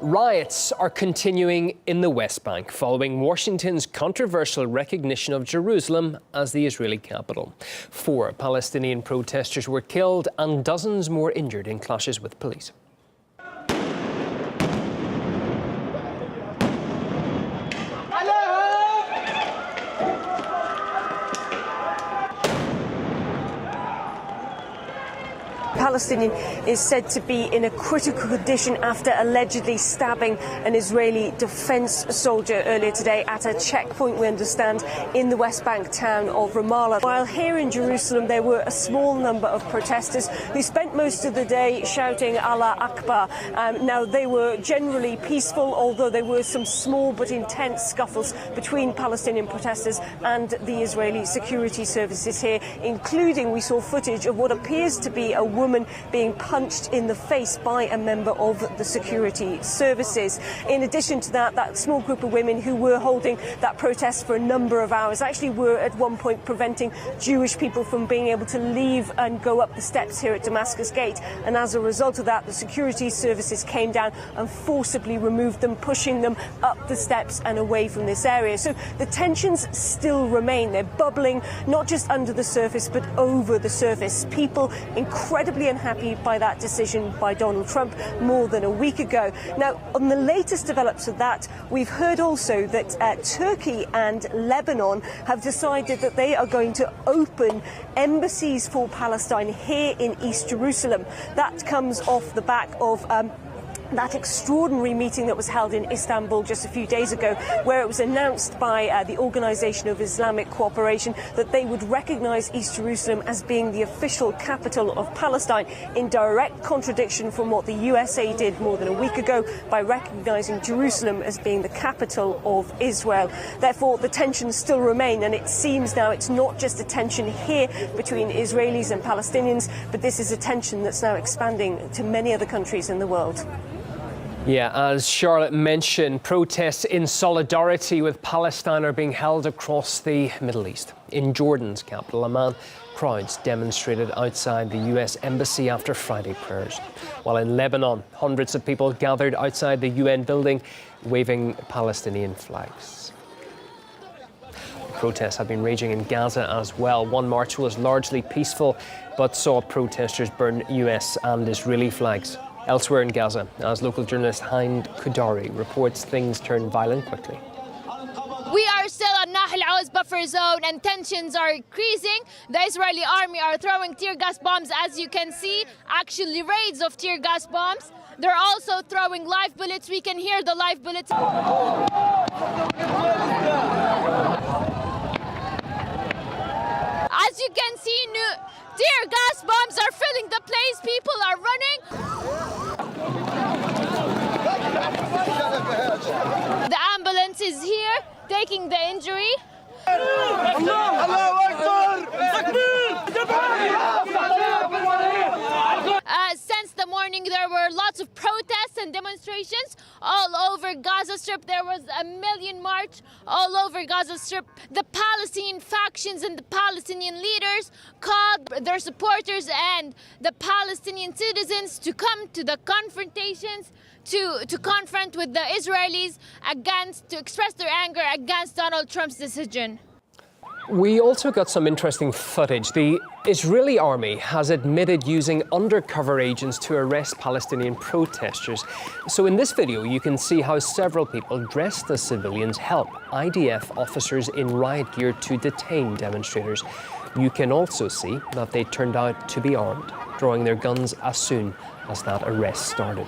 Riots are continuing in the West Bank following Washington's controversial recognition of Jerusalem as the Israeli capital. 4 Palestinian protesters were killed and dozens more injured in clashes with police. Palestinian is said to be in a critical condition after allegedly stabbing an Israeli defense soldier earlier today at a checkpoint, we understand, in the West Bank town of Ramallah. While here in Jerusalem there were a small number of protesters who spent most of the day shouting Allah Akbar. Now they were generally peaceful, although there were some small but intense scuffles between Palestinian protesters and the Israeli security services here, including we saw footage of what appears to be a woman being punched in the face by a member of the security services. In addition to that, that small group of women who were holding that protest for a number of hours actually were at one point preventing Jewish people from being able to leave and go up the steps here at Damascus Gate. And as a result of that, the security services came down and forcibly removed them, pushing them up the steps and away from this area. So the tensions still remain. They're bubbling, not just under the surface, but over the surface. People incredibly unhappy by that decision by Donald Trump more than a week ago. Now, on the latest developments of that, we've heard also that Turkey and Lebanon have decided that they are going to open embassies for Palestine here in East Jerusalem. That comes off the back of that extraordinary meeting that was held in Istanbul just a few days ago, where it was announced by the Organization of Islamic Cooperation that they would recognize East Jerusalem as being the official capital of Palestine, in direct contradiction from what the USA did more than a week ago by recognizing Jerusalem as being the capital of Israel. Therefore, the tensions still remain, and it seems now it's not just a tension here between Israelis and Palestinians, but this is a tension that's now expanding to many other countries in the world. Yeah, as Charlotte mentioned, protests in solidarity with Palestine are being held across the Middle East. In Jordan's capital, Amman, crowds demonstrated outside the US Embassy after Friday prayers. While in Lebanon, hundreds of people gathered outside the UN building, waving Palestinian flags. Protests have been raging in Gaza as well. One march was largely peaceful, but saw protesters burn US and Israeli flags. Elsewhere in Gaza, as local journalist Hind Kudari reports, things turned violent quickly. We are still at Nahal Oz buffer zone and tensions are increasing. The Israeli army are throwing tear gas bombs, as you can see, actually raids of tear gas bombs. They're also throwing live bullets. We can hear the live bullets. As you can see, tear gas bombs are filling the place. People are running. The ambulance is here, taking the injury. Since the morning, there were lots of protests and demonstrations all over Gaza Strip. There was a million march all over Gaza Strip. The Palestinian factions and the Palestinian leaders called their supporters and the Palestinian citizens to come to the confrontations, to confront with the Israelis, to express their anger against Donald Trump's decision. We also got some interesting footage. The Israeli army has admitted using undercover agents to arrest Palestinian protesters. So in this video, you can see how several people dressed as civilians help IDF officers in riot gear to detain demonstrators. You can also see that they turned out to be armed, drawing their guns as soon as that arrest started.